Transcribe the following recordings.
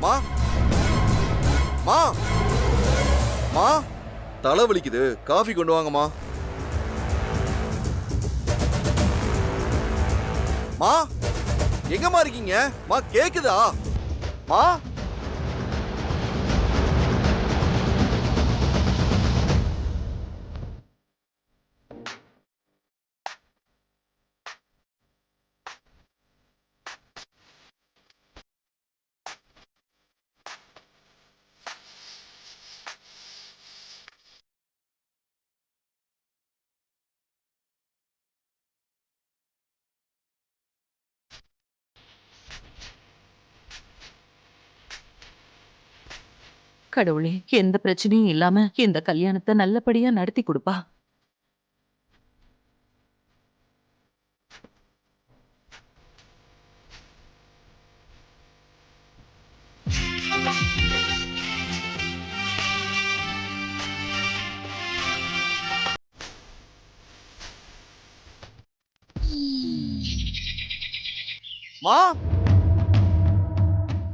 மா மா மா தலை வலிக்குது, காஃபி கொண்டு வாங்கம்மா. மா எங்கம்மா இருக்கீங்க? மா கேக்குதா? மா கடவுளே, எந்த பிரச்சனையும் இல்லாம இந்த கல்யாணத்தை நல்லபடியா நடத்தி கொடுப்பா. மா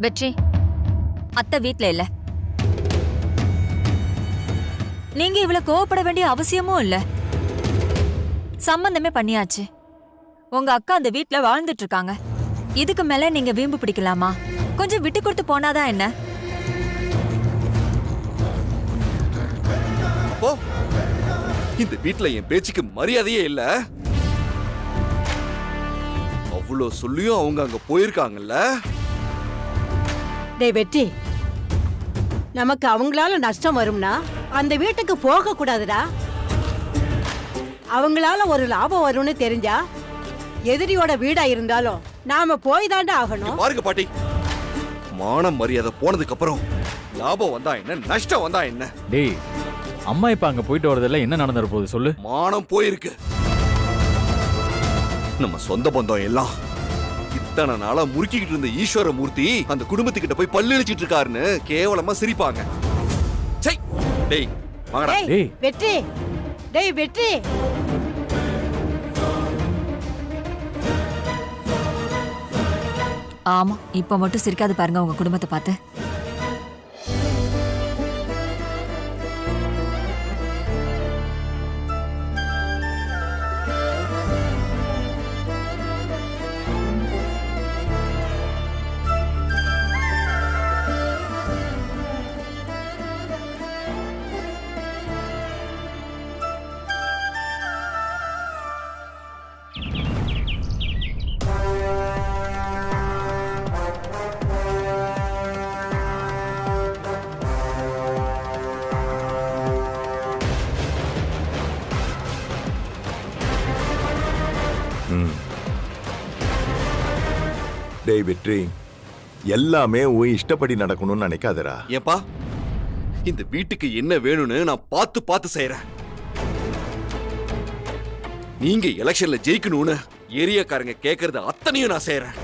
வெற்றி, அத்தை வீட்ல இல்ல. நீங்க இவ்வளவு கோவப்பட வேண்டிய அவசியமும் இல்ல. சம்பந்தமே பண்ணியாச்சு. உங்க அக்கா அந்த வீட்ல வாழ்ந்துட்டு இருக்காங்க. இதுக்கு மேல நீங்க வீம்பு பிடிக்கலாமா? கொஞ்சம் விட்டு கொடுத்து போனாதான் என்ன? அப்போ இந்த வீட்ல என் பேச்சுக்கு மரியாதையே இல்ல. அவ்வளோ சொல்லியும் அவங்க அங்க போயிருக்காங்கல்ல. டேய் வெற்றி, நமக்கு அவங்களால நஷ்டம் வரும்னா அந்த வீட்டுக்கு போக கூடாதுடா. அவங்களால ஒரு லாபம் வரும்னு தெரிஞ்சா எதிரியோட வீடா இருந்தாலும் நாம போய் தாண்டா ஆகணும். பாருங்க பாட்டி, மான மரியாதை போனதுக்கு அப்புறம் லாபம் வந்தா என்ன, நஷ்டம் வந்தா என்ன? டேய், அம்மா இப்ப அங்க போயிட்டு வரதுல என்ன நடந்துற போகுது சொல்லு. மானம் போயிருக்கு. நம்ம சொந்த பந்தம் எல்லாம் இத்தனை நாளா முறுக்கிக்கிட்டு இருந்த ஈஸ்வர மூர்த்தி அந்த குடும்பத்துக்கிட்ட போய் பல்லு இழிச்சிட்டு இருக்காருன்னு கேவலமா சிரிப்பாங்க. சை, டேய் வாங்கடா. டேய் வெற்றி, டேய் வெற்றி, ஆமா, இப்ப மட்டும் சிரிக்காது பாருங்க உங்க குடும்பத்தை பார்த்து. டேய் வெற்றி, எல்லாமே உன் இஷ்டப்படி நடக்கணும்னு நினைக்காதடா. ஏப்பா, இந்த வீட்டுக்கு என்ன வேணும்னு நான் பார்த்து பார்த்து செய்யறேன். நீங்க எலெக்ஷன்ல ஜெயிக்கணும்னு ஏரியாக்காரங்க கேக்குறது அத்தனையும் நான் செய்யறேன்.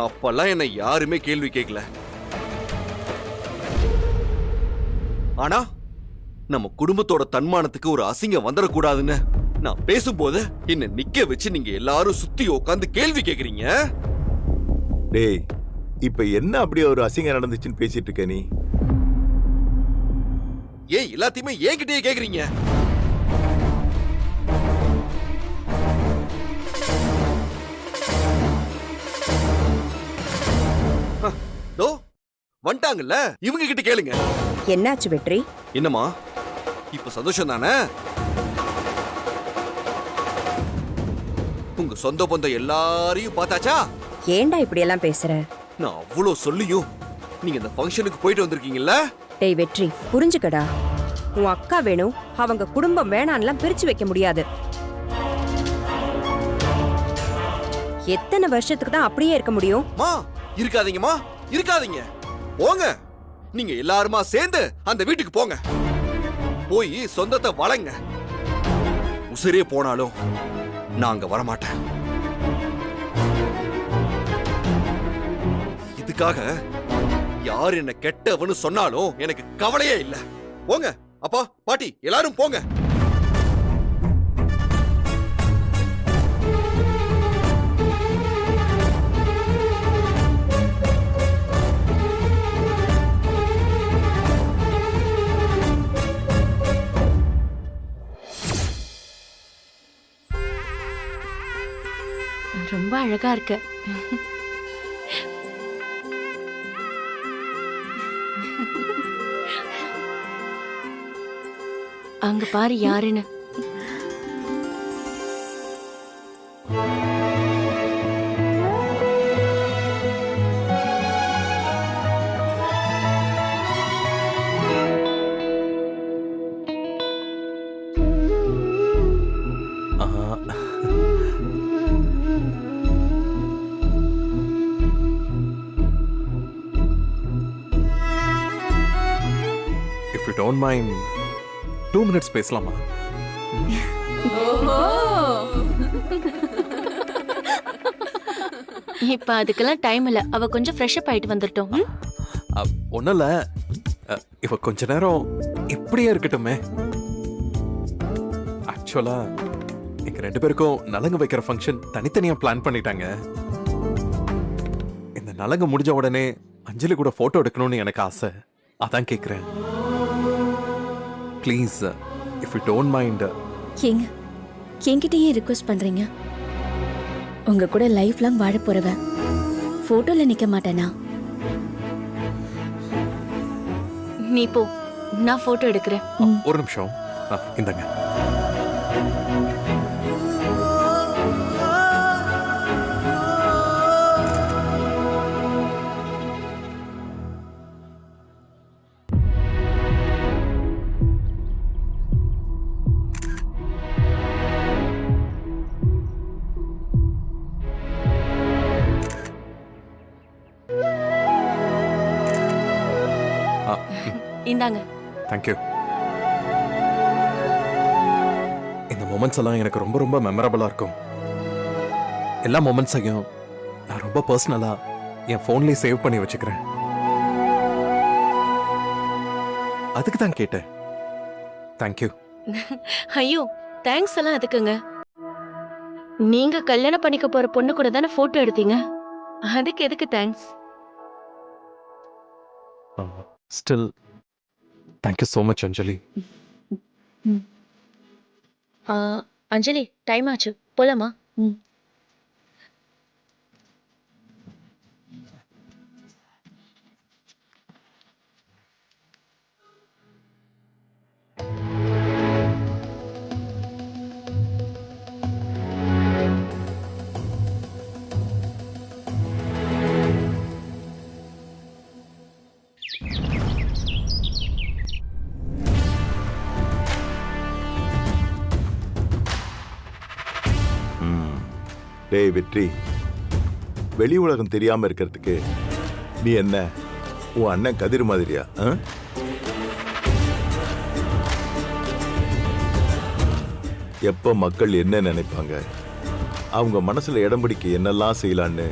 அப்பெல்லாம் என்ன யாருமே கேள்வி கேட்கல. ஆனா நம்ம குடும்பத்தோட தன்மானத்துக்கு ஒரு அசிங்கம் வந்துடக்கூடாதுன்னு நான் பேசும்போது என்ன நிக்க வச்சு நீங்க எல்லாரும் சுத்தி உட்காந்து கேள்வி கேக்குறீங்க. டேய், இப்ப என்ன அப்படி ஒரு அசிங்கம் நடந்துச்சுன்னு பேசிட்டு இருக்க நீ? ஏன் எல்லாத்தையுமே என்கிட்டயே கேக்குறீங்க? தோ வந்துட்டாங்கல்ல, இவங்க கிட்ட கேளுங்க. என்னாச்சு வெற்றி? என்னம்மா, இப்ப சந்தோஷம் தானே? உங்க சொந்த பந்தம் எல்லாரையும் பார்த்தாச்சா? ஏன்டா இப்படி எல்லாம் பேசுற? நான் அவ்வளோ சொல்லியும் நீங்க இந்த ஃபங்க்ஷனுக்கு போயிட்டு வந்திருக்கீங்கல்ல. டேய் வெற்றி, புரிஞ்சுக்கடா. உன் அக்கா வேணும், அவங்க குடும்பம் வேணான்லாம் பிரிச்சு வைக்க முடியாது. எத்தனை வருஷத்துக்கு தான் அப்படியே இருக்க முடியும்? மா இருக்காதீங்கம்மா, இருக்காதீங்க. போங்க, நீங்க எல்லாருமா சேர்ந்து அந்த வீட்டுக்கு போங்க. போய் சொந்தத்தை வளங்க. உசிரே போனாலும் நான் அங்க வரமாட்டேன். இதுக்காக யார் என்ன கெட்டவன்னு சொன்னாலும் எனக்கு கவலையே இல்ல. போங்க அப்பா, பாட்டி, எல்லாரும் போங்க. அழகா இருக்க. அங்க பாரு யாருன்னு. If you don't mind, 2 minutes பேசலாமா? இப்ப அதுக்கெல்லாம் டைம் இல்ல. அவ கொஞ்சம் ஃப்ரெஷ் அப் ஆயிட்டு வந்துட்டோம். ஒன்றும் இல்லை, இவ கொஞ்ச நேரம் இப்படியே இருக்கட்டுமே. ஆக்சுவலா எங்க 2 பேருக்கும் நலங்கு வைக்கிற ஃபங்க்ஷன் தனித்தனியா பிளான் பண்ணிட்டாங்க. இந்த நலங்கு முடிஞ்ச உடனே அஞ்சலி கூட போட்டோ எடுக்கணும்னு எனக்கு ஆசை. அதான் கேக்குறேன். Please, if you don't mind. ஏங்க என்கிட்டயே ரிக்வெஸ்ட் பண்றீங்க? உங்க கூட லைஃப் லாங் வாழ போறவன் போட்டோல நிக்க மாட்டேனா? நீ போ, நான் போட்டோ எடுக்கிறேன். ஒரு நிமிஷம், இந்தங்க. இந்தாங்க. தேங்க்யூ. இந்த மொமெண்ட்ஸ் எல்லாம் எனக்கு ரொம்ப ரொம்ப மெமரபிளா இருக்கும். எல்லா மொமெண்ட்ஸையும் நான் ரொம்ப பர்சனலா என் போன்லயே சேவ் பண்ணி வச்சுக்கிறேன். அதுக்கு தான் கேட்டேன். தேங்க்யூ. ஐயோ, தேங்க்ஸ் எல்லாம் எதுக்குங்க? நீங்க கல்யாணம் பண்ணிக்க போற பொண்ணு கூட தானே போட்டோ எடுத்தீங்க. அதுக்கு எதுக்கு thanks? Still thank you so much Anjali. Anjali, time ஆச்சு, போலாமா? டேய் வெற்றி, வெளி உலகம் தெரியாம இருக்கிறதுக்கு நீ என்ன உன் அண்ணன் கதிர் மாதிரியா? எப்ப மக்கள் என்ன நினைப்பாங்க, அவங்க மனசுல இடம் பிடிக்க என்னெல்லாம் செய்யலான்னு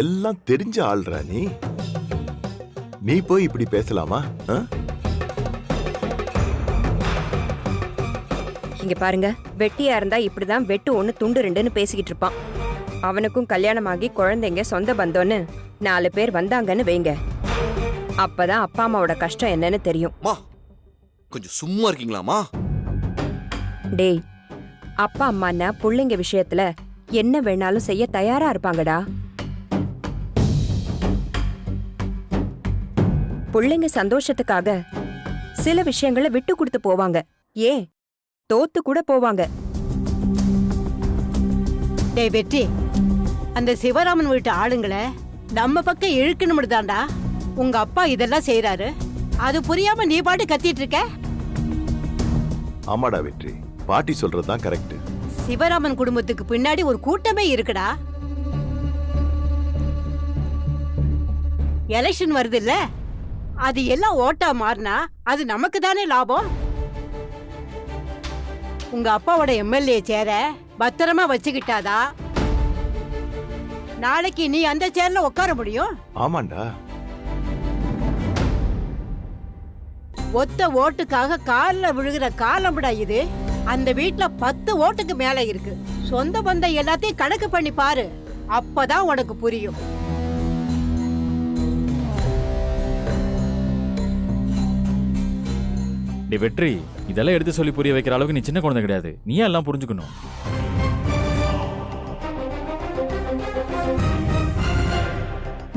எல்லாம் தெரிஞ்ச ஆள்றா நீ. நீ போய் இப்படி பேசலாமா? இங்க பாருங்க, வெட்டியா இருந்தா இப்படிதான் வெட்டு 1 துண்டு 2ன்னு பேசிக்கிட்டு இருப்பான். அவனுக்கும் கல்யாணமாகி குழந்தைங்க சொந்த பந்தம்னு 4 பேர் வந்தாங்கன்னு வைங்க. அப்பதான் அப்பா அம்மாவோட கஷ்டம் என்னன்னு தெரியும். கொஞ்சம் சும்மா இருக்கீங்களாமா? டேய், அப்பா அம்மான்னா புள்ளைங்க விஷயத்துல என்ன வேணாலும் செய்ய தயாரா இருப்பாங்கடா. புள்ளைங்க சந்தோஷத்துக்காக சில விஷயங்களை விட்டு கொடுத்து போவாங்க. ஏன் தோத்து கூட போவாங்க. டேய் வெற்றி, அந்த சிவராமன் வீட்டு ஆளுங்களை நம்ம பக்கம் இழுக்கணும் தாண்டா உங்க அப்பா இதெல்லாம் செய்யறாரு. அது புரியாம நீ பாட்டு கத்திட்டு இருக்க. ஆமாடா வெற்றி, பாட்டி சொல்றதுதான் கரெக்ட். சிவராமன் குடும்பத்துக்கு பின்னாடி ஒரு கூட்டமே இருக்குடா. எலெக்ஷன் வருது இல்ல, அது எல்லாம் ஓட்டா மாறினா அது நமக்கு தானே லாபம். உங்க அப்பாவோட எம்எல்ஏ சேர பத்திரமா வச்சுக்கிட்டாதா நாளைக்கு நீ அந்த சேர்ல உட்கார முடியும். ஆமாண்டா. ஒத்த ஓட்டுக்காக கால்ல விழுகிற காலம்டா இது. அந்த வீட்ல 10 ஓட்டுக்கு மேல இருக்கு. சொந்த பந்தம் எல்லாத்தையும் கணக்கு பண்ணி பாரு, அப்பதான் உனக்கு புரியும். டே வெற்றி, இதெல்லாம் எடுத்து சொல்லி புரிய வைக்கிற அளவுக்கு நீ சின்ன குழந்தை கிடையாது. நீயே எல்லாம் புரிஞ்சுக்கணும்.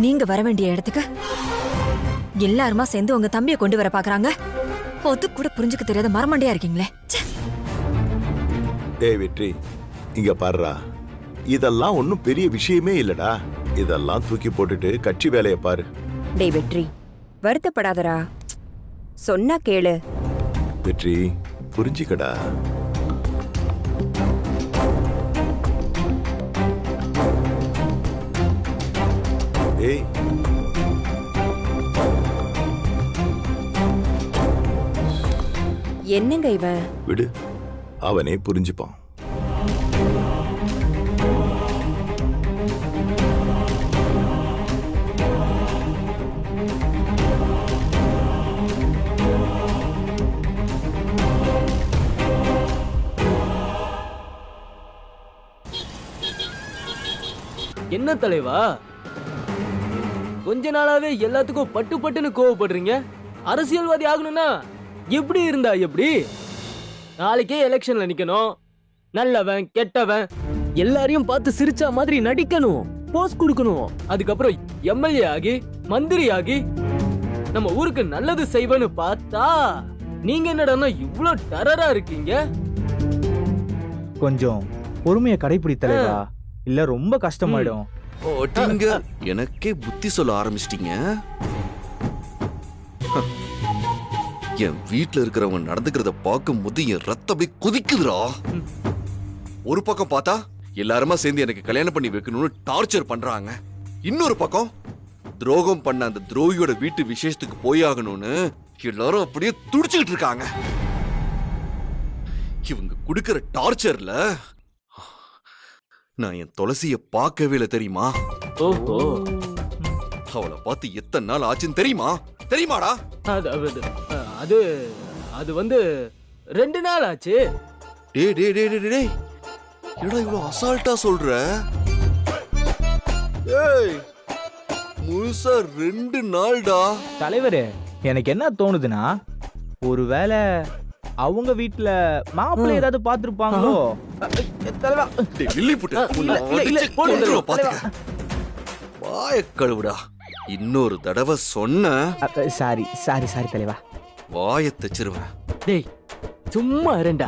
நீங்க வர வேண்டிய இடத்துக்கு எல்லாருமா சேர்ந்து உங்க தம்பியை கொண்டு வர பாக்குறாங்க. அது கூட புரிஞ்சுக்க தெரியாத மரமண்டையா இருக்கீங்களே. ச்சே. டேய் வெற்றி, இங்க பாருடா, இதெல்லாம் ஒன்றும் பெரிய விஷயமே இல்லடா. இதெல்லாம் தூக்கி போட்டுட்டு கட்சி வேலையை பாரு. டேய் வெற்றி, வருத்தப்படாதடா, சொன்னா கேளு. வெற்றி, புரிஞ்சுக்கடா. ஏய், என்னங்க இவன்? விடு, அவனே புரிஞ்சுப்பான். என்ன தலைவா, கொஞ்ச நாளாவே எல்லாத்துக்கும் பட்டு பட்டுன்னு கோவப்படுறீங்க. அரசியல்வாதி ஆகணும்னா எப்படி இருந்தா எப்படி? நாளைக்கே எலெக்ஷன்ல நிக்கணும். நல்லவன் கெட்டவன் எல்லாரையும் பார்த்து சிரிச்சா மாதிரி நடிக்கணும், போஸ் கொடுக்கணும். அதுக்கப்புறம் எம்எல்ஏ ஆகி மந்திரி ஆகி நம்ம ஊருக்கு நல்லது செய்வேன்னு பார்த்தா நீங்க என்னடான்னா இவ்ளோ டெரரா இருக்கீங்க. கொஞ்சம் பொறுமையை கடைபிடி தலைவா, இல்ல ரொம்ப கஷ்டமாயிடும். ஓட்டிங்க, எனக்கே புத்தி சொல்ல ஆரம்பிச்சிட்டீங்க. என் வீட்டுல இருக்கிறவங்க நடந்துக்கிறத பார்க்கும் போது என் ரத்தம் அப்படியே குதிக்குதுடா. ஒரு பக்கம் பார்த்தா எல்லாருமா சேர்ந்து எனக்கு கல்யாணம் பண்ணி வைக்கணும்னு டார்ச்சர் பண்றாங்க. இன்னொரு பக்கம் துரோகம் பண்ண அந்த துரோகியோட வீட்டு விசேஷத்துக்கு போயாகணும்னு எல்லாரும் அப்படியே துடிச்சுக்கிட்டு இருக்காங்க. இவங்க குடுக்கிற டார்ச்சர்ல நான் என் துளசிய பார்க்கவே இல்லை தெரியுமா? ஓஹோ, அவளை பார்த்து எத்தனை நாள் ஆச்சுன்னு தெரியுமா? தெரியுமாடா? அது அது வந்து 2 நாள் ஆச்சு. டேய் டேய் டேய் டேய் டேய், என்னடா இவ்வளவு அசால்ட்டா சொல்ற? ஏய், முழுசா 2 நாள்டா. தலைவரே, எனக்கு என்ன தோணுதுன்னா, ஒருவேளை அவங்க வீட்டுல மாப்பிள்ளை ஏதாவது பாத்துருப்பாங்களோ. தலைவா, டேய் வில்லி புட்டு, பாத்துக்க. வாய கழுவுடா. இன்னொரு தடவை சொன்ன சாரி சாரி சாரி தலைவா, வாய தச்சிருவேன். டேய் சும்மா இருண்டா.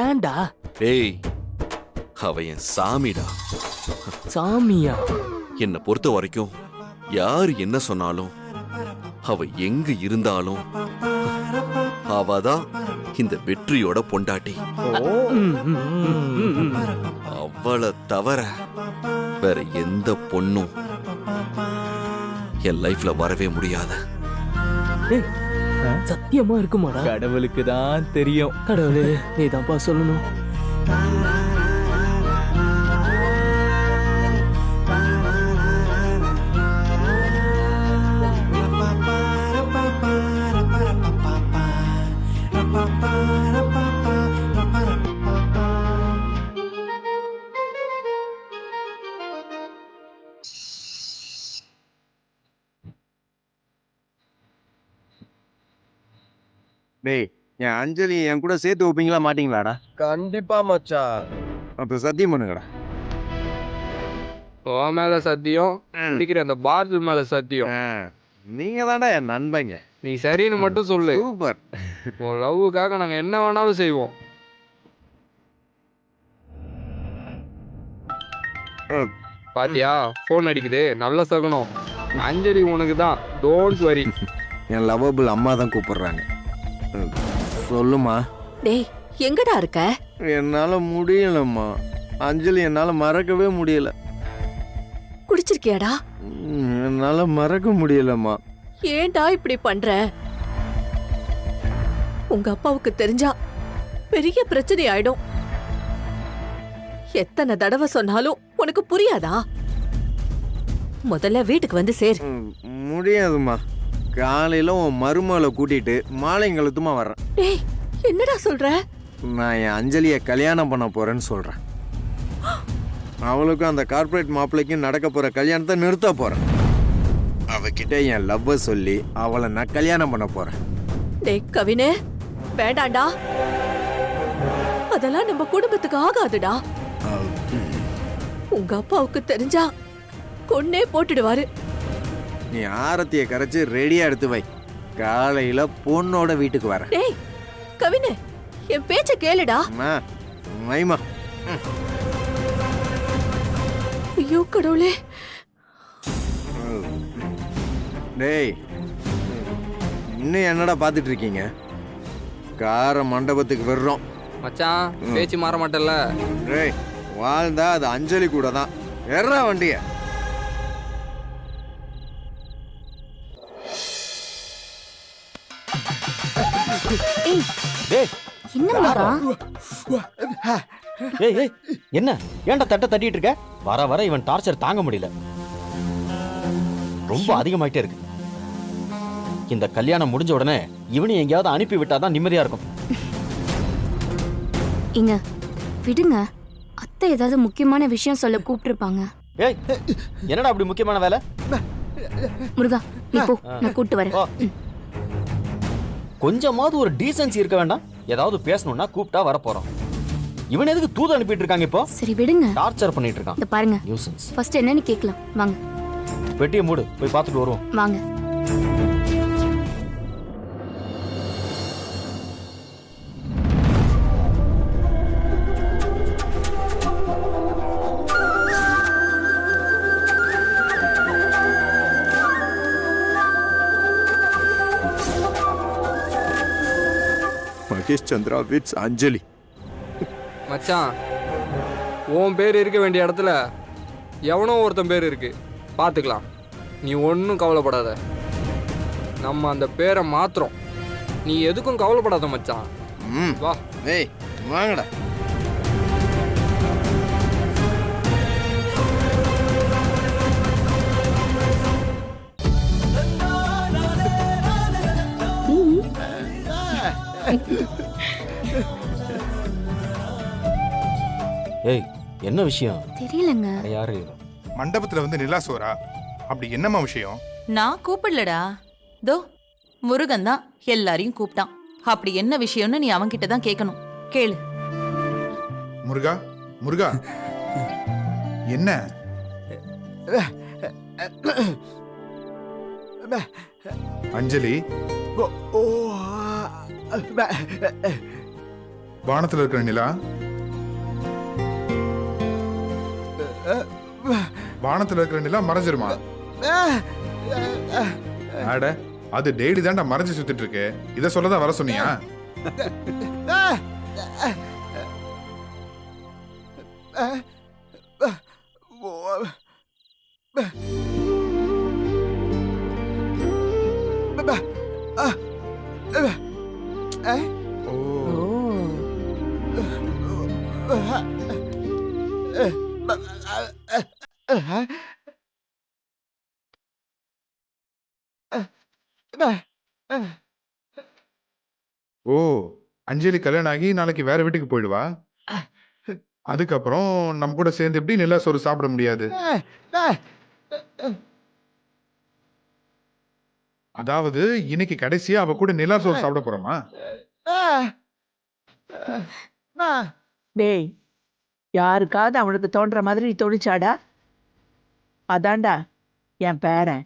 ஏன்டா? டேய், அவ என் சாமிடா. சாமியா? என்னை பொறுத்த வரைக்கும் யாரு என்ன சொன்னாலும், அவ எங்க இருந்தாலும் அவதான் இந்த வெற்றியோட பொண்டாட்டி. அவளை தவிர வேற எந்த பொண்ணும் என் லைஃப்ல வரவே முடியாது. சத்தியமா இருக்குமாடா? கடவுளுக்கு தான் தெரியும். கடவுளே, நீ தான்ப்பா சொல்லணும். டேய், என் அஞ்சலி என் கூட சேர்த்து வைப்பீங்களா மாட்டீங்களாடா? கண்டிப்பா மச்சான். அப்ப சத்தியம் பண்ணுங்கடா. உன் மேல சத்தியம், குடிக்கிற அந்த பாட்டில் மேல சத்தியம். நீங்க தான்டா என் நண்பங்க. நீ சரின்னு மட்டும் சொல்லு. சூப்பர். உன் லவ்வுக்காக நாங்க என்ன வேணாலும் செய்வோம். பாத்தியா, போன் அடிக்குது, நல்ல சகுனம். அஞ்சலி உனக்கு தான், டோன்ட் வரி. என் லவ்வபிள் அம்மா தான் கூப்பிடுறாங்க. சொல்லுமா. டேய், எங்கடா இருக்க? என்னால முடியலம்மா. அஞ்சலி என்னால மறக்கவே முடியல. குடிச்சிருக்கியாடா? என்னால மறக்க முடியலம்மா. ஏன்டா இப்படி பண்ற? உங்க அப்பாவுக்கு தெரிஞ்சா பெரிய பிரச்சனை ஆயிடும். எத்தனை தடவை சொன்னாலும் உனக்கு புரியாதா? முதல்ல வீட்டுக்கு வந்து சேர். முடியாதுமா. காலையில உன் மருமகளை கூட்டிட்டு மாலைங்களுத்துமா வர்றேன். டேய், என்னடா சொல்ற? நான் என் அஞ்சலியை கல்யாணம் பண்ண போறேன்னு சொல்றேன். அவளுக்கும் அந்த கார்ப்பரேட் மாப்பிள்ளைக்கும் நடக்க போற கல்யாணத்தை நிறுத்த போறேன். அவகிட்ட என் லவ்வ சொல்லி அவளை நான் கல்யாணம் பண்ண போறேன். டேய் கவினு, வேண்டாண்டா. அதெல்லாம் நம்ம குடும்பத்துக்கு ஆகாதுடா. உங்க அப்பாவுக்கு தெரிஞ்சா கொன்னே போட்டுடுவாரு. நீ ஆரத்தியை கரைச்சி ரெடியா எடுத்து வை. காலையில பொண்ணோட வீட்டுக்கு வர. டேய் கவினு, என் பேச்ச கேளுடா. மைமா. ஐயோ கடவுளே. டேய் இன்னும் என்னடா பார்த்துட்டு இருக்கீங்க? கார மண்டபத்துக்கு வர்றோம். மச்சான் பேச்சு மாற மாட்டல்ல. டேய் வாழ்ந்தா அது அஞ்சலி கூட தான். ஏறா வண்டிய. என்ன ஏன்டா தட்ட தட்டிட்டு இருக்க? வர வர இவன் டார்ச்சர் தாங்க முடியல. ரொம்ப அதிகமாயிட்டே இருக்கு. இந்த கல்யாணம் முடிஞ்ச உடனே இவனை எங்கேயாவது அனுப்பி விட்டாதான் நிம்மதியா இருக்கும். இங்க விடுங்க, அத்தை ஏதாவது முக்கியமான விஷயம் சொல்ல கூப்பிட்டுருப்பாங்க. ஏய் என்னடா அப்படி முக்கியமான வேலை? முருகா நீ போ, நான் கூப்பிட்டு வரேன். கொஞ்சமாவது ஒரு டீசன்சி இருக்க வேண்டாம்? ஏதாவது பேசணும்னா கூப்பிட்டா வர போறோம். இவன் எதுக்கு தூது அனுப்பிட்டு இருக்காங்க இப்போ? சரி விடுங்க, டார்ச்சர் பண்ணிட்டு இருக்கான். இந்த பாருங்க, நியூசன்ஸ். ஃபர்ஸ்ட் என்னன்னு கேட்கலாம் வாங்க. பெட்டியை மூடு, போய் பார்த்துட்டு வருவோம். வாங்க. மகேஷ் சந்திரா விட்ஸ் அஞ்சலி. மச்சான் உன் பேர் இருக்க வேண்டிய இடத்துல எவனோ ஒருத்தன் பேர் இருக்கு, பார்த்துக்கலாம். நீ ஒன்றும் கவலைப்படாத, நம்ம அந்த பேரை மாத்திரம். நீ எதுக்கும் கவலைப்படாத மச்சான். வா. ஏய் வாங்கடா. ஏய் என்ன விஷயம்? தெரியலங்க. யாரு மண்டபத்துல வந்து நிலா சோரா? அப்படி என்னம்மா விஷயம்? நான் கூப்பிடலடா, தோ முருகன் தான் எல்லாரையும் கூப்பிட்டான். அப்படி என்ன விஷயம்னு நீ அவன்கிட்ட தான் கேட்கணும். கேளு. முருகா முருகா என்ன? அஞ்சலி வானத்துல இருக்கிற நிலா, வானத்துல இருக்கிற நிலா மறைஞ்சிருமா? அட அது டெய்லி தான்டா மறைஞ்சு சுத்திட்டு இருக்கு. இத சொல்லதான் வர சொன்னியா? ஓ அஞ்சலி கல்யாணம் ஆகி நாளைக்கு வேற வீட்டுக்கு போயிடுவா. அதுக்கப்புறம் நம்ம கூட சேர்ந்து எப்படி நிலா சோறு சாப்பிட முடியாது? அதாவது இன்னைக்கு கடைசியா அவ கூட நிலா சோறு சாப்பிட போறோமா? டேய் யாருக்காவது அவனுக்கு தோன்ற மாதிரி நீ தோணிச்சாடா? அதான்டா என் பேரன்.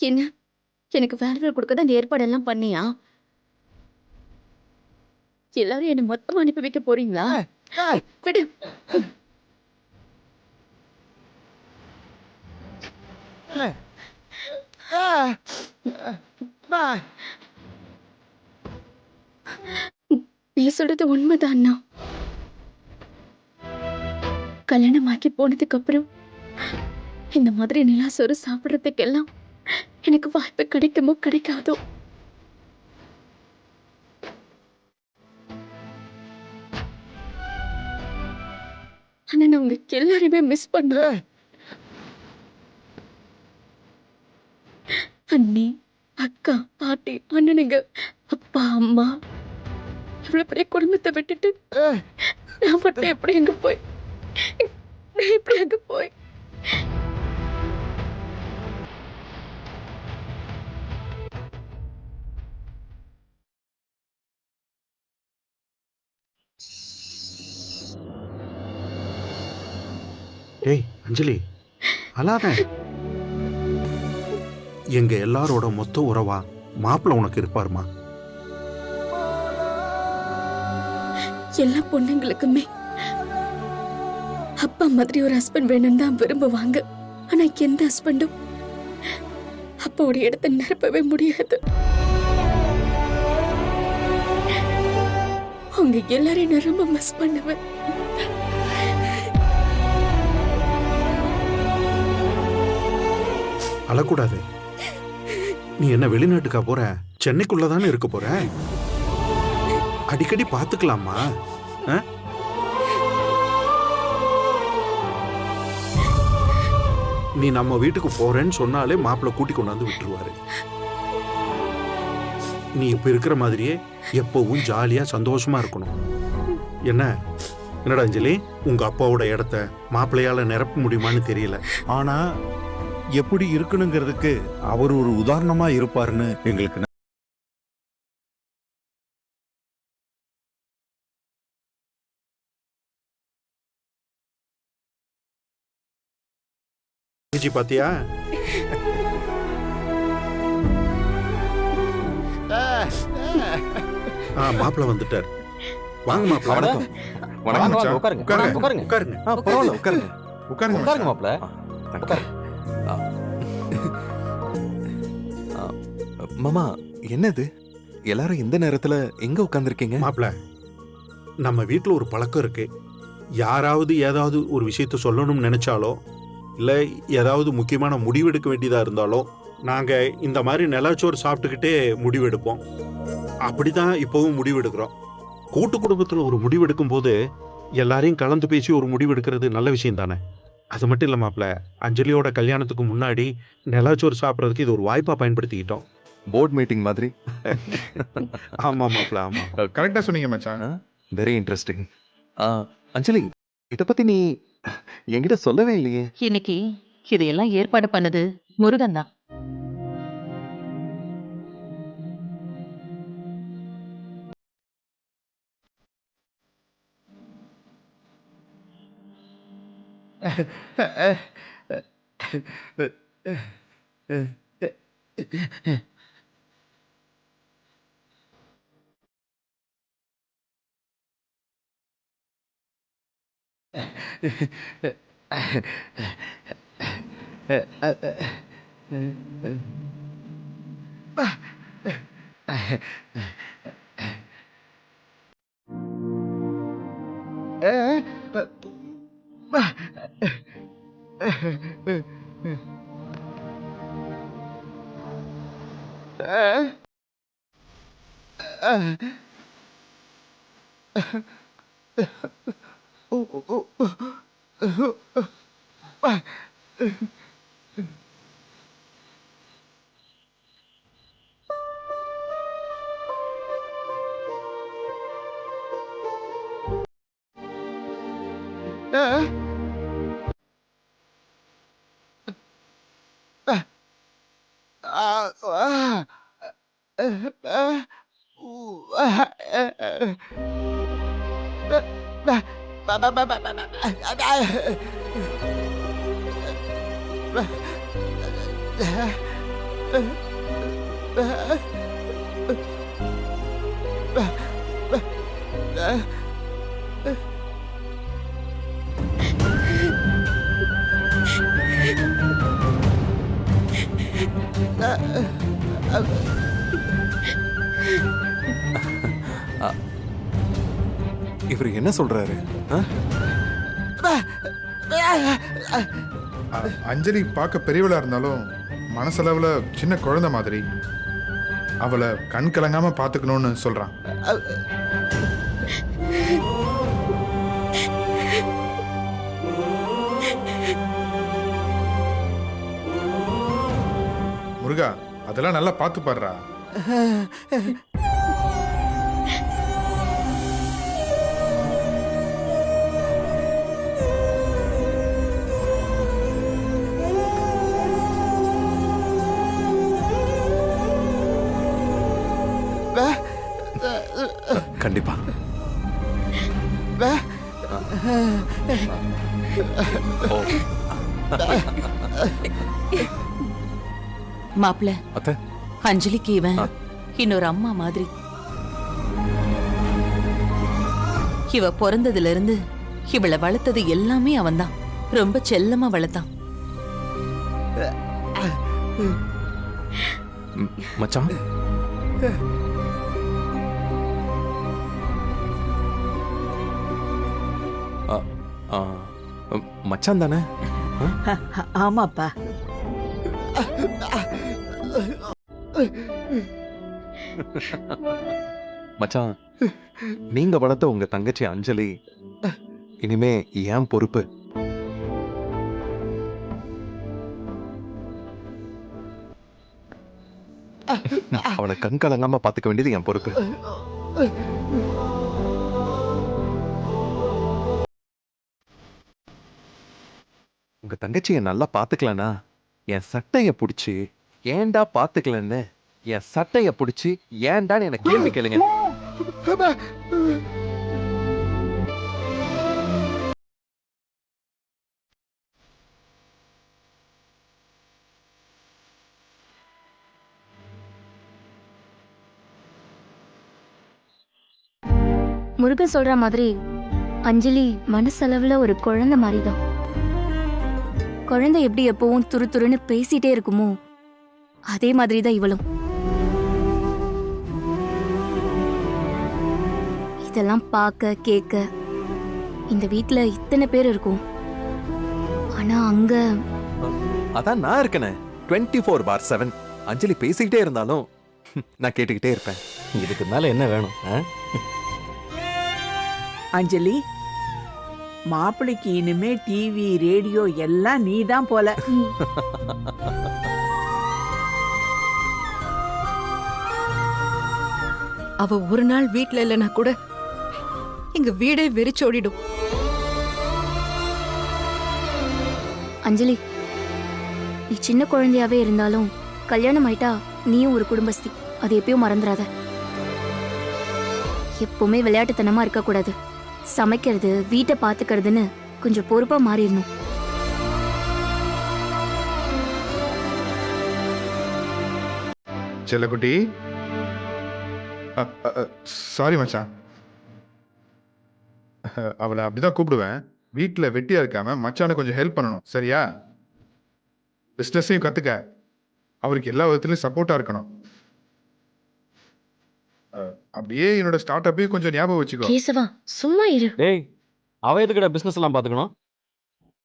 என்ன எனக்கு வேலை கொடுக்க தான் இந்த ஏற்பாடெல்லாம் பண்ணியா? எல்லாரும் என்ன மொத்தமா அனுப்பி வைக்க போறீங்களா? விடு. நீ சொல்றது உண்மைதான் அண்ணா. கல்யாணம் ஆக்கி போனதுக்கு அப்புறம் இந்த மாதிரி நிலா சோறு சாப்பிடுறதுக்கெல்லாம் எனக்கு வாய்ப்பு கிடைக்குமோ கிடைக்காதோ? ஆனா நான் உங்க எல்லாரையுமே மிஸ் பண்றேன். அண்ணி, அக்கா, பாட்டி, அண்ணனுங்க, அப்பா, அம்மா, இவ்வளவு பெரிய குடும்பத்தை விட்டுட்டு நான் மட்டும் எப்படி அங்க போய் ஏய் அஞ்சலி, அழாத. எங்க எல்லாரோட மொத்த உறவா மாப்பிள்ள உனக்கு இருப்பாருமா. எல்லா பொண்ணுங்களுக்குமே அப்பா மாதிரி ஒரு ஹஸ்பண்ட் வேணும்னு தான் விரும்புவாங்க. ஆனா எந்த ஹஸ்பண்டும் அப்பாவோட இடத்தை நிரப்பவே முடியாது. அவங்க எல்லாரையும் நான் ரொம்ப மிஸ் பண்ணுவேன். அழக்கூடாது. நீ என்ன வெளிநாட்டுக்கா போற? சென்னைக்குள்ளதானே இருக்க போற. அடிக்கடி பாத்துக்கலாமா? நீ நம்ம வீட்டுக்கு போறேன்னு சொன்னாலே மாப்பிள்ளை கூட்டி கொண்டாந்து விட்டுருவாரு. நீ இப்ப இருக்கிற மாதிரியே எப்பவும் ஜாலியா சந்தோஷமா இருக்கணும். என்னடா அஞ்சலி, உங்க அப்பாவோட இடத்த மாப்பிள்ளையால நிரப்ப முடியுமான்னு தெரியல. ஆனா எப்படி இருக்கணுங்கிறதுக்கு அவர் ஒரு உதாரணமா இருப்பாருன்னு எங்களுக்கு பாத்தியா? மாப்பிள்ள வந்துட்டார். வாங்க மாப்பிள்ள. வணக்கம். வணக்கம். உட்காருங்க. உட்காருங்க. உட்காருங்க. பரவாயில்ல, உட்காருங்க. உட்காருங்க மாப்பிள்ள. மாமா, என்னது எல்லாரும் இந்த நேரத்துல எங்க உட்கார்ந்துருக்கீங்க? மாப்பிள்ள, நம்ம வீட்டுல ஒரு பழக்கம் இருக்கு. யாராவது ஏதாவது ஒரு விஷயத்த சொல்லணும்னு நினைச்சாலோ இல்ல ஏதாவது முக்கியமான முடிவெடுக்க வேண்டியதா இருந்தாலோ நாங்க இந்த மாதிரி நிலச்சோறு சாப்பிட்டுக்கிட்டே முடிவெடுப்போம். அப்படிதான் இப்பவும் முடிவெடுக்கிறோம். கூட்டு குடும்பத்துல ஒரு முடிவெடுக்கும் போது எல்லாரையும் கலந்து பேசி ஒரு முடிவெடுக்கிறது நல்ல விஷயம் தானே. அது மட்டும் இல்ல மாப்பிள்ள, அஞ்சலியோட கல்யாணத்துக்கு முன்னாடி நிலச்சோறு சாப்பிட்றதுக்கு இது ஒரு வாய்ப்பா பயன்படுத்திக்கிட்டோம். போர்ட் மீட்டிங் மாதிரி. ஆமா மாப்பிள்ள, ஆமா. கரெக்டா சொன்னீங்க மச்சான். Very interesting. அஞ்சலி, இத பத்தி நீ என்கிட்ட சொல்லவே இல்லையே. இன்னைக்கு இதையெல்லாம் ஏற்பாடு பண்ணது முருகன் தான். இவர் என்ன சொல்றாரு? அஞ்சலி பார்க்க பெரியவளா இருந்தாலும் மனசளவுல சின்ன குழந்தை மாதிரி. அவளை கண் கலங்காம பாத்துக்கணும்னு சொல்றான். முருகா, அதெல்லாம் நல்லா பார்த்து பாடுறா. கண்டிப்பா. மாப்பிள அத்தை அஞ்சலிக்கு இவன் இன்னொரு அம்மா மாதிரி. இவ பிறந்ததுல இருந்து இவளை வளர்த்தது எல்லாமே அவன்தான். ரொம்ப செல்லமா வளர்த்தான். மச்சான் மச்சான் தானே? ஆமாப்பா. மச்சான், நீங்க வளர்த்த உங்க தங்கச்சி அஞ்சலி இனிமே ஏன் பொறுப்பு. அவளை கண் கலங்காம பாத்துக்க வேண்டியது என் பொறுப்பு. உங்க தங்கச்சியை நல்லா பாத்துக்கலனா என் சட்டைய பிடிச்சி ஏன்டா பாத்துக்கலன்னு என் சட்டைய பிடிச்சி ஏன்டான்னு எனக்கு கேள்வி கேளுங்க. முருகன் சொல்ற மாதிரி அஞ்சலி மனசளவுல ஒரு குழந்தை மாதிரிதான். குழந்தை எப்படி எப்பவும் துரு துருன்னு பேசிட்டே இருக்குமோ அதே மாதிரிதான் இவளும். இதெல்லாம் பார்க்க கேட்க இந்த வீட்ல இத்தனை பேர் இருக்கும். ஆனா அங்க அதான் நான் இருக்கனே 24/7. அஞ்சலி பேசிக்கிட்டே இருந்தாலும் நான் கேட்டுக்கிட்டே இருப்பேன். இதுக்கு மேல என்ன வேணும்? அஞ்சலி, மாப்பிளைக்கு இனிமே டிவி ரேடியோ எல்லாம் நீதான் போல. அவ ஒரு நாள் வீட்ல இல்லைன்னா கூட எங்க வீடே வெறிச்சோடிடும். அஞ்சலி, நீ சின்ன குழந்தையாவே இருந்தாலும் கல்யாணம் ஆயிட்டா நீயும் ஒரு குடும்பஸ்தி. அது எப்பயும் மறந்துடாத. எப்பவுமே விளையாட்டுத்தனமா இருக்க கூடாது. சமைக்கிறது, வீட்டை பாத்துக்கிறதுன்னு கொஞ்சம் பொறுப்பா மாறிடணும். செல்லக்குட்டி, சாரி மச்சான். அவளை அப்படிதான் கூப்பிடுவேன். வீட்டில் வெட்டியா இருக்காம மச்சானை கொஞ்சம் ஹெல்ப் பண்ணணும், சரியா? பிஸ்னஸையும் கத்துக்க. அவருக்கு எல்லா விதத்துலையும் சப்போர்ட்டா இருக்கணும். அப்படியே என்னோட ஸ்டார்ட் அப்பையும் கொஞ்சம் ஞாபகம் வச்சுக்கோ. கேசவா, சும்மா இரு. டேய், அவ எதுக்குடா பிசினஸ் எல்லாம் பாத்துக்கணும்?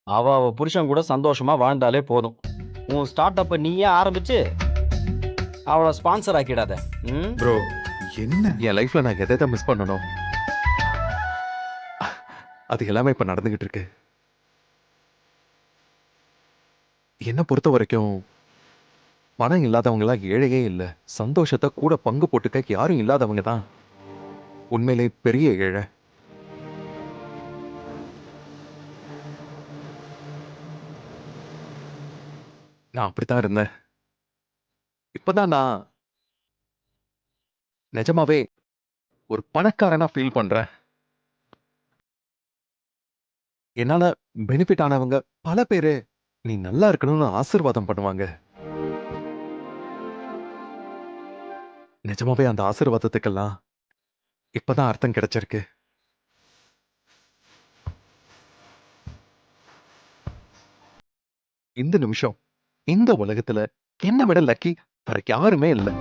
அவ புருஷன் கூட சந்தோஷமா வாழ்ந்தாலே போதும். உன் ஸ்டார்ட் அப்ப நீயே ஆரம்பிச்சு அவளை ஸ்பான்சர் ஆக்கிடாத. ப்ரோ, என்ன என் லைஃப்ல நான் எதை தான் மிஸ் பண்ணணும், அது எல்லாமே இப்ப நடந்துகிட்டு இருக்கு. என்ன பொறுத்த வரைக்கும் பணம் இல்லாதவங்களாம் ஏழையே இல்லை. சந்தோஷத்தை கூட பங்கு போட்டுக்க யாரும் இல்லாதவங்க தான் உண்மையிலே பெரிய ஏழை. நான் அப்படித்தான் இருந்தேன். இப்பதான் நான் நிஜமாவே ஒரு பணக்காரனா ஃபீல் பண்றேன். என்னால பெனிஃபிட் ஆனவங்க பல பேரு நீ நல்லா இருக்கணும்னு ஆசீர்வாதம் பண்ணுவாங்க. நிஜமாவே அந்த ஆசீர்வாதத்துக்கெல்லாம் இப்பதான் அர்த்தம் கிடைச்சிருக்கு. இந்த நிமிஷம் இந்த உலகத்துல என்ன விட லக்கி வேற யாருமே இல்லை.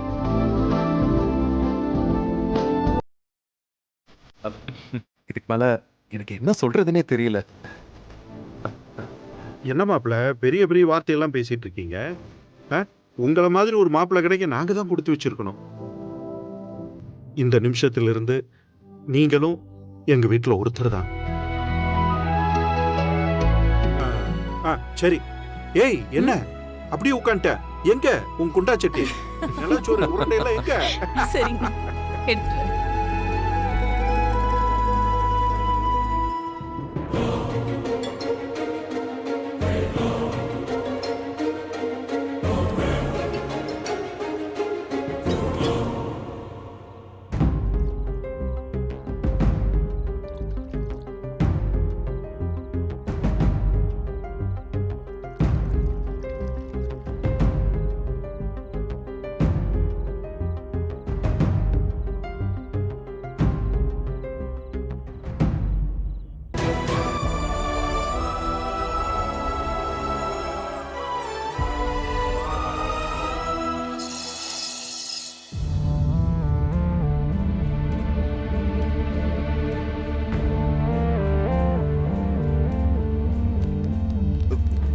இதுக்கு மேல எனக்கு என்ன சொல்றதுன்னே தெரியல. என்ன மாப்பிள்ள பெரிய பெரிய வார்த்தையெல்லாம் பேசிட்டு இருக்கீங்க? உங்களை மாதிரி ஒரு மாப்பிள்ளை கிடைக்க நாங்க தான் கொடுத்து வச்சிருக்கணும். இந்த நிமிஷத்திலிருந்து நீங்களும் எங்க வீட்டுல ஒருத்தர் தான். சரி. ஏய், என்ன அப்படியே உட்காந்துட்ட? எங்க உன் குண்டா சட்டி நிலச்சோறு உருண்டையெல்லாம் எங்க? சரிங்க, எடுத்துட்டு வரேன்.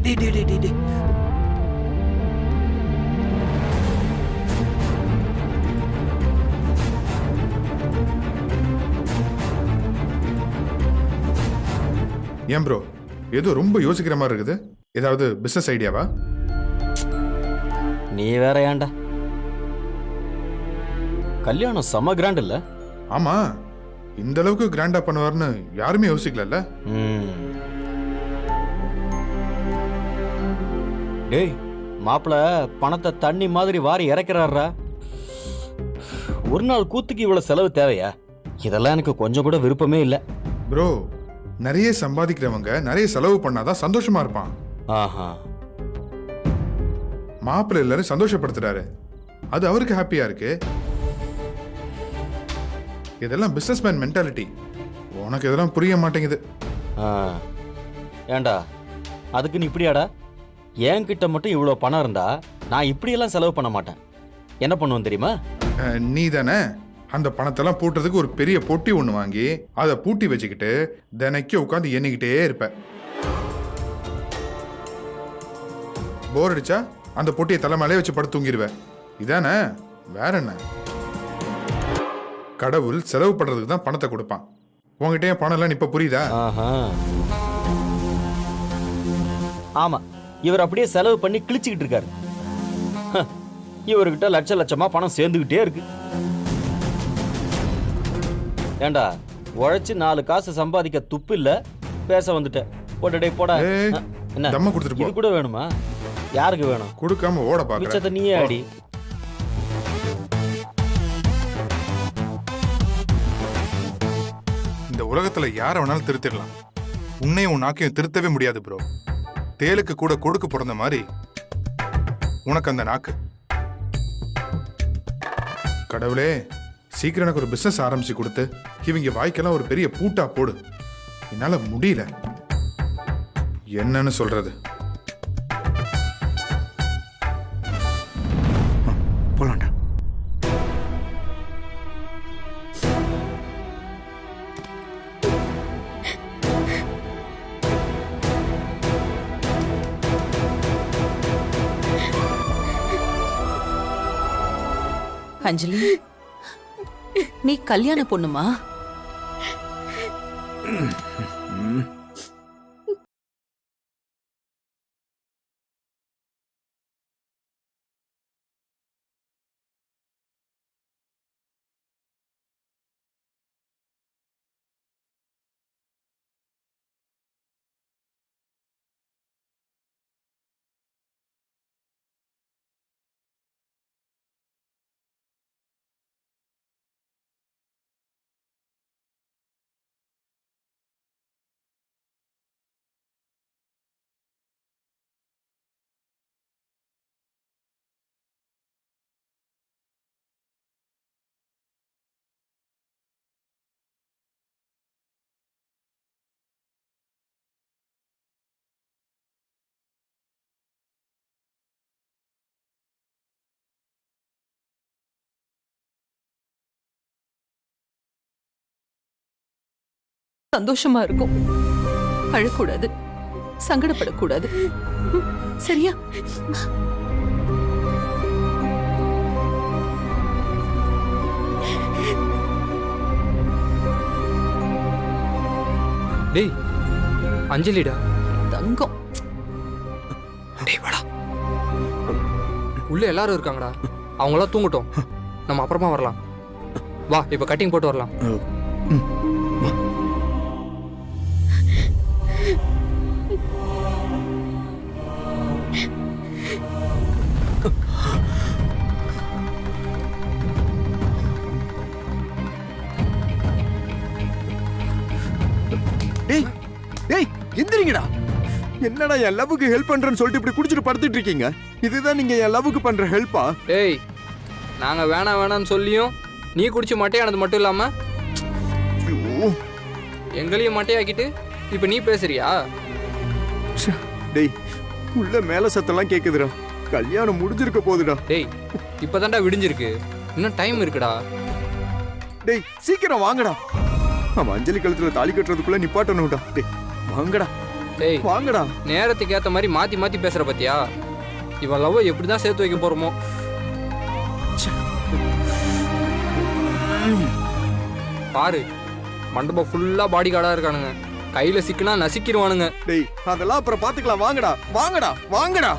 டேய் டேய் டேய் டேய் ஏன் ப்ரோ ஏதோ ரொம்ப யோசிக்கிற மாதிரி இருக்குது. ஏதாவது பிசினஸ் ஐடியாவா? நீ வேற ஏன்டா? கல்யாணம் செம கிராண்ட் இல்ல? ஆமா, இந்த அளவுக்கு கிராண்டா பண்ணுவார்னு யாருமே யோசிக்கல. டேய் மாப்பிள பணத்தை தண்ணி மாதிரி வாரி இறக்கிறாரா. ஒரு நாள் கூத்துக்கு இவ்வளவு செலவு தேவையா? இதெல்லாம் எனக்கு கொஞ்சம் கூட விருப்பமே இல்லை. ப்ரோ, நிறைய சம்பாதிக்கிறவங்க நிறைய செலவு பண்ணாதான் சந்தோஷமா இருப்பான். ஆஹா, மாப்பிள்ளை எல்லாரும் சந்தோஷப்படுத்துறாரு, அது அவருக்கு ஹாப்பியா இருக்கு. இதெல்லாம் பிசினஸ்மேன் மென்டாலிட்டி. உனக்கு இதெல்லாம் புரிய மாட்டேங்குது. ஏண்டா அதுக்கு நீ இப்படியாடா? என்கிட்ட மட்டும் இவ்வளோ பணம் இருந்தா நான் இப்படியெல்லாம் செலவு பண்ண மாட்டேன். என்ன பண்ணுவேன் தெரியுமா? நீ தானே அந்த பணத்தெல்லாம் பூட்டுறதுக்கு ஒரு பெரிய பொட்டி ஒன்று வாங்கி அதை பூட்டி வச்சுக்கிட்டு தினைக்கு உட்காந்து எண்ணிக்கிட்டே இருப்ப. போர் அடிச்சா அந்த பொட்டியை தலைமையிலே வச்சு படுத்து தூங்கிடுவேன். இதானே, வேற என்ன? கடவுள் செலவு பண்றதுக்கு தான் பணத்தை கொடுப்பான். உங்ககிட்ட பணம் எல்லாம் இப்ப புரியுதா? ஆமா, இவர் அப்படியே செலவு பண்ணி கிழிச்சுக்கிட்டு இருக்காரு. இவர்கிட்ட லட்ச லட்சமா பணம் சேர்ந்துகிட்டே இருக்கு. ஏண்டா உழைச்சு 4 காசு சம்பாதிக்க துப்பு இல்ல, பேச வந்துட்ட. போடா போடா. என்ன தம்ம கொடுத்துட்டு போ. இது கூட வேணுமா? யாருக்கு வேணும்? கொடுக்காம ஓட பாக்குற. மிச்சத்தை நீயே அடி. இந்த உலகத்துல யார வேணாலும் திருத்திடலாம், உன்னையும் உன் நாக்கையும் திருத்தவே முடியாது ப்ரோ. தேலுக்கு கூட கொடுக்கு பிறந்த மாதிரி உனக்கு அந்த நாக்கு. கடவுளே, சீக்கிரம் எனக்கு ஒரு பிசினஸ் ஆரம்பிச்சு கொடுத்து இவங்க வாய்க்கெல்லாம் ஒரு பெரிய பூட்டா போடு. என்னால முடியல, என்னன்னு சொல்றது. போலாண்டா. அஞ்சலி, நீ கல்யாண பொண்ணுமா? சந்தோஷமா இருக்கும், அழக்கூடாது, சங்கடப்படக்கூடாது. சரியா? டேய் அஞ்சலிடா தங்கம். டேய் வாடா. உள்ள எல்லாரும் இருக்காங்கடா, அவங்களாம் தூங்கட்டும், நம்ம அப்புறமா வரலாம். வா, இப்ப கட்டிங் போட்டு வரலாம். டேய் டேய் எந்திரிங்கடா. என்னடா என் லவ்வுக்கு ஹெல்ப் பண்றேன்னு சொல்லிட்டு இப்படி குடிச்சிட்டு படுத்துட்டு இருக்கீங்க? இதுதான் நீங்க என் லவ்வுக்கு பண்ற ஹெல்ப்பா? டேய், நாங்க வேணாம் வேணாம்னு சொல்லியும் நீ குடிச்சு மட்டையானது மட்டும் இல்லாம எங்களையும் மட்டையாக்கிட்டு இப்ப நீ பேசுறியா? டேய், உள்ள மேல சத்தெல்லாம் கேக்குதுடா. கல்யாணம் முடிஞ்சிருக்க போகுதுடா. டேய், இப்பதான்டா விடிஞ்சிருக்கு, இன்னும் டைம் இருக்குடா. டேய் சீக்கிரம் வாங்கடா. அவன் அஞ்சலி கழுத்துல தாலி கட்டுறதுக்குள்ள நிப்பாட்டணும்டா. டேய் வாங்கடா. ஏய் வாங்கடா. நேரத்துக்கு ஏத்த மாதிரி மாத்தி மாத்தி பேசுற பத்தியா? இவன் லவ் எப்படிதான் சேர்த்து வைக்க போறோமோ. பாரு மண்டபம் ஃபுல்லா பாடி கார்டா இருக்கானுங்க. கையில சிக்கினா நசிக்கிடுவானுங்க. டேய் அதெல்லாம் அப்புறம் பாத்துக்கலாம். வாங்கடா வாங்கடா வாங்கடா.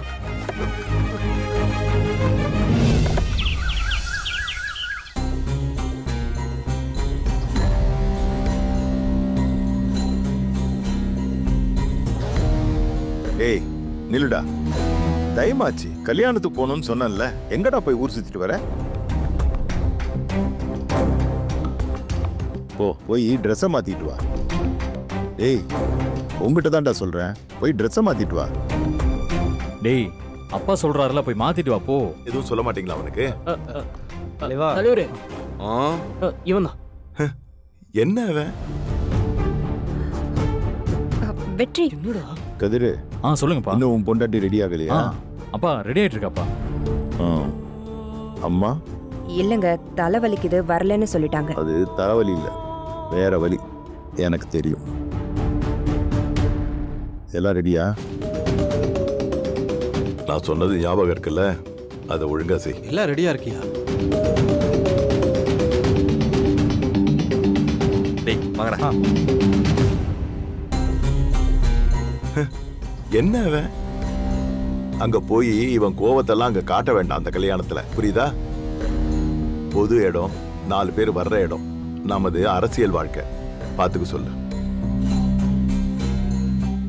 ஏய் நில்லுடா, டைமாச்சு. கல்யாணத்துக்கு போகணும்னு சொன்னேன்ல, எங்கடா போய் ஊர் சுத்திட்டு வர? போய் ட்ரெஸ்ஸை மாத்திட்டு வா. டேய் உங்ககிட்ட தான்டா சொல்றேன், போய் ட்ரெஸ்ஸை மாத்திட்டு வா. டேய் அப்பா சொல்றாருல, போய் மாத்திட்டு வா போ. எதுவும் சொல்ல மாட்டீங்களா அவனுக்கு? தலைவரே இவன் தான். என்ன அவன்? வெற்றி கதிரு சொல்லுங்கப்பா. இன்னும் உன் பொண்டாட்டி ரெடி ஆகலையா? அப்பா ரெடி ஆயிட்டு இருக்காப்பா. அம்மா இல்லங்க, தலைவலிக்குது வரலன்னு சொல்லிட்டாங்க. அது தலைவலி இல்ல, வேற வலி. எனக்கு தெரியும். எல்லாம் ரெடியா? நான் சொன்னது ஞாபகம் இருக்குல்ல, அதை ஒழுங்கா செய். எல்லாம் ரெடியா இருக்கியா? டேய் வாங்கடா. என்ன அவன்? அங்க போய் இவன் கோவத்தெல்லாம் அங்க காட்ட வேண்டாம் அந்த கல்யாணத்துல, புரியுதா? பொது இடம், 4 பேர் வர்ற இடம், நமது அரசியல் வாழ்க்கை. பாத்துக்க சொல்லு.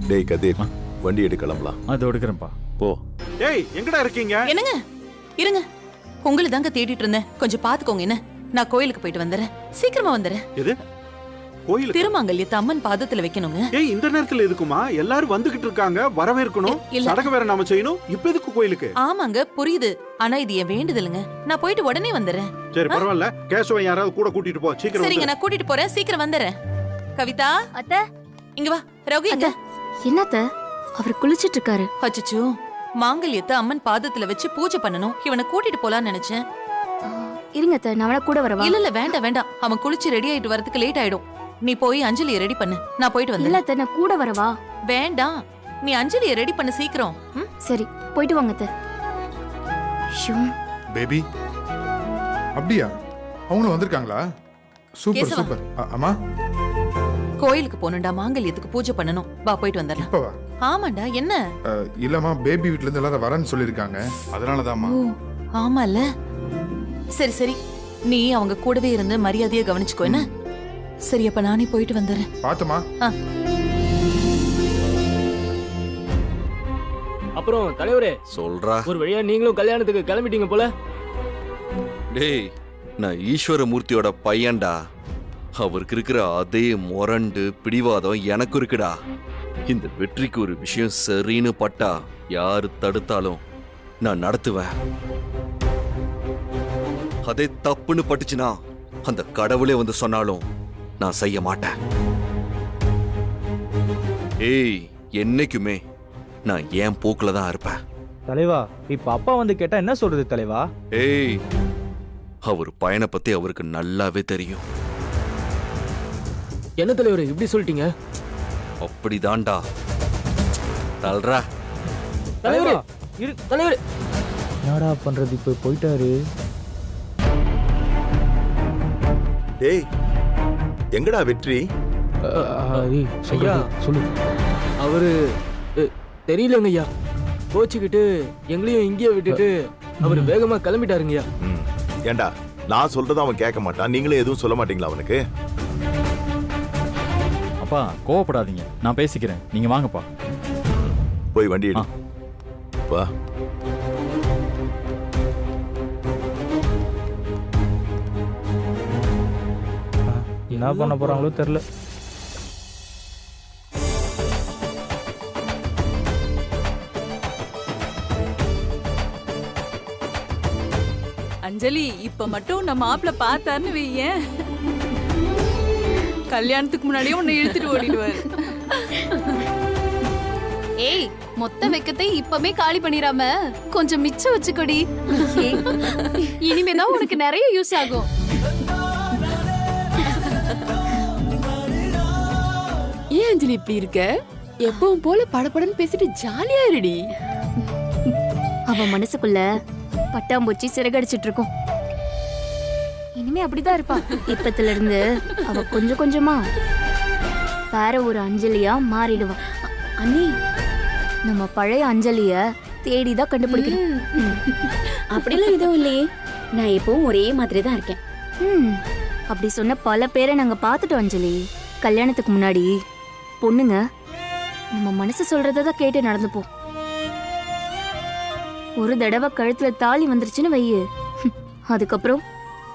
டேய் கதிர், வண்டி எடு, கிளம்பலாம். அது எடுக்கிறேன்ப்பா. போ. டேய் எங்கடா இருக்கீங்க? என்னங்க இருங்க, உங்களை தாங்க தேடிட்டு இருந்தேன். கொஞ்சம் பாத்துக்கோங்க என்ன. நான் கோயிலுக்கு போயிட்டு வந்துடுறேன், சீக்கிரமா வந்துடுறேன். எது கோயில்? திருமாங்கல்யத்தை அம்மன் பாதத்துல வைக்கணுங்க. ஏய் இந்த நேரத்துல எதுக்குமா? எல்லாரும் வந்துகிட்டு இருக்காங்க, வரவேற்கணும். சடங்கு வேற நாம செய்யணும். இப்ப எதுக்கு கோயிலுக்கு? ஆமாங்க புரியுது, ஆனா இது என் வேண்டுதலுங்க. நான் போயிட்டு உடனே வந்துடுறேன். சரி பரவாயில்ல, கேசவன் யாராவது கூட கூட்டிட்டு போ. சீக்கிரம் சரிங்க, நான் கூட்டிட்டு போறேன், சீக்கிரம் வந்துடுறேன். கவிதா அத்தை இங்க வா. ரகு இங்க. என்னத்த அவர் குளிச்சிட்டு இருக்காரு? அச்சச்சோ, மாங்கல்யத்தை அம்மன் பாதத்துல வச்சு பூஜை பண்ணணும். இவனை கூட்டிட்டு போலான்னு நினைச்சேன். இருங்க அத்தை, நான் அவனை கூட வரவா? இல்ல இல்ல வேண்டாம் வேண்டாம், அவன் குளிச்சு ரெடி ஆயிட்டு வரதுக்கு லேட் ஆயிடும். நீ போய் அஞ்சலியை ரெடி பண்ணு, நான் போயிட்டு இல்ல வந்துடுறேன். அத்தை, நான் கூட வரவா? வேண்டாம், நீ அஞ்சலியை ரெடி பண்ணு சீக்கிரம். சரி போயிட்டு வாங்க அத்தை. பேபி அப்படியா? அவங்களும் வந்திருக்காங்களா? சூப்பர் கேசவா. சூப்பர். அம்மா கோயிலுக்கு போகணும்டா, மாங்கல்யத்துக்கு பூஜை பண்ணணும். வா போயிட்டு வந்துடலாம். இப்ப வா. ஆமாண்டா. என்ன? இல்லம்மா, பேபி வீட்ல இருந்து எல்லாரும் வரேன்னு சொல்லிருக்காங்க, அதனாலதாம்மா. ஓ ஆமால. சரி சரி, நீ அவங்க கூடவே இருந்து மரியாதையா கவனிச்சுக்கோ என்ன. சரி அப்ப நானே போயிட்டு வந்துடுறேன். பாத்துமா. அப்புறம் தலைவரே சொல்றா. ஒரு வழியா நீங்களும் கல்யாணத்துக்கு கிளம்பிட்டீங்க போல. டேய் நான் ஈஸ்வரமூர்த்தியோட பையன்டா. அவருக்கு இருக்கிற அதே முரண்டு பிடிவாதம் எனக்கு இருக்குடா. இந்த வெற்றிக்கு ஒரு விஷயம் சரின்னு பட்டா யாரு தடுத்தாலும் நான் நடத்துவேன். அதே தப்புன்னு பட்டுச்சுன்னா அந்த கடவுளே வந்து சொன்னாலும் நான் செய்ய மாட்டேன். ஏய் என்னைக்குமே நான் என் போக்குல தான் இருப்பேன். தலைவா இப்ப அப்பா வந்து கேட்டா என்ன சொல்றது தலைவா? ஏய் அவர் பையனை பத்தி அவருக்கு நல்லாவே தெரியும். என்ன தலைவரே இப்படி சொல்லிட்டீங்க? அப்படிதான்டா. தல்றா தலைவரே தலைவரே. என்னடா பண்றது, இப்ப போயிட்டாரு. டேய் எங்கடா வெற்றி? ஐயா சொல்லு. அவரு தெரியலங்க ஐயா, கோச்சுக்கிட்டு எங்களையும் இங்கேயே விட்டுட்டு அவரு வேகமா கிளம்பிட்டாருங்கய்யா. ஏண்டா நான் சொல்றத அவன் கேட்க மாட்டான், நீங்களே எதுவும் சொல்ல மாட்டீங்களா அவனுக்கு? அப்பா கோவப்படாதீங்க, நான் பேசிக்கிறேன், நீங்க வாங்கப்பா. போய் வண்டி எடு. வா. என்ன பண்ண போறாங்களோ தெரியல. அஞ்சலி இப்ப மட்டும் நம்ம மாப்பிள்ள பார்த்தாருன்னு வையேன், கல்யாணத்துக்கு முன்னாடியே உன்னை இழுத்துட்டு ஓடிடுவாரு. ஏய் மொத்த வெக்கத்தை இப்பமே காலி பண்ணிராம கொஞ்சம் மிச்சம் வச்சுக்கோடி. இனிமேதான் உனக்கு நிறைய யூஸ் ஆகும். ஏன் அஞ்சலி இப்படி இருக்க? எப்பவும் போல படபடன்னு பேசிட்டு ஜாலியா இருடி. அவ மனசுக்குள்ள பட்டாம்பூச்சி சிறகடிச்சிட்டு இருக்கும். இனிமே அப்படிதான் இருப்பா. இப்பத்துல இருந்து அவ கொஞ்சம் கொஞ்சமா வேற ஒரு அஞ்சலியா மாறிடுவா. அண்ணி, நம்ம பழைய அஞ்சலிய தேடிதான் கண்டுபிடிக்கணும். அப்படிலாம் எதுவும் இல்லையே, நான் எப்பவும் ஒரே மாதிரி தான் இருக்கேன். அப்படி சொன்ன பல பேரை நாங்க பார்த்துட்டோம் அஞ்சலி. கல்யாணத்துக்கு முன்னாடி பொண்ணுங்க நம்ம மனசு சொல்றதான் கேட்டு நடந்துப்போம். ஒரு தடவை கழுத்துல தாலி வந்துருச்சுன்னு வையு, அதுக்கப்புறம்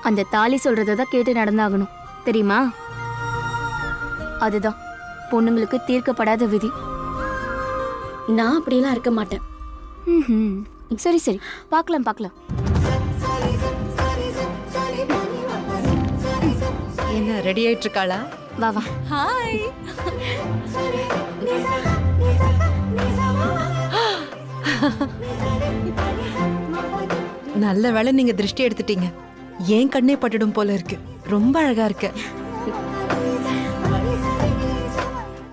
அந்த தாலி சொல்றதான் கேட்டு நடந்தாகணும். தெரியுமா? அதுதான் பொண்ணுங்களுக்கு தீர்க்கப்படாத விதி. நான் அப்படியெல்லாம் இருக்க மாட்டேன். சரி சரி, பார்க்கலாம் பார்க்கலாம். என்ன ரெடி ஆயிட்டு இருக்காளா? வா வா. ஹாய். நல்ல வேளை நீங்க திருஷ்டி எடுத்துட்டீங்க. ஏன் கண்ணே பட்டுடும் போல இருக்கு. ரொம்ப அழகா இருக்க.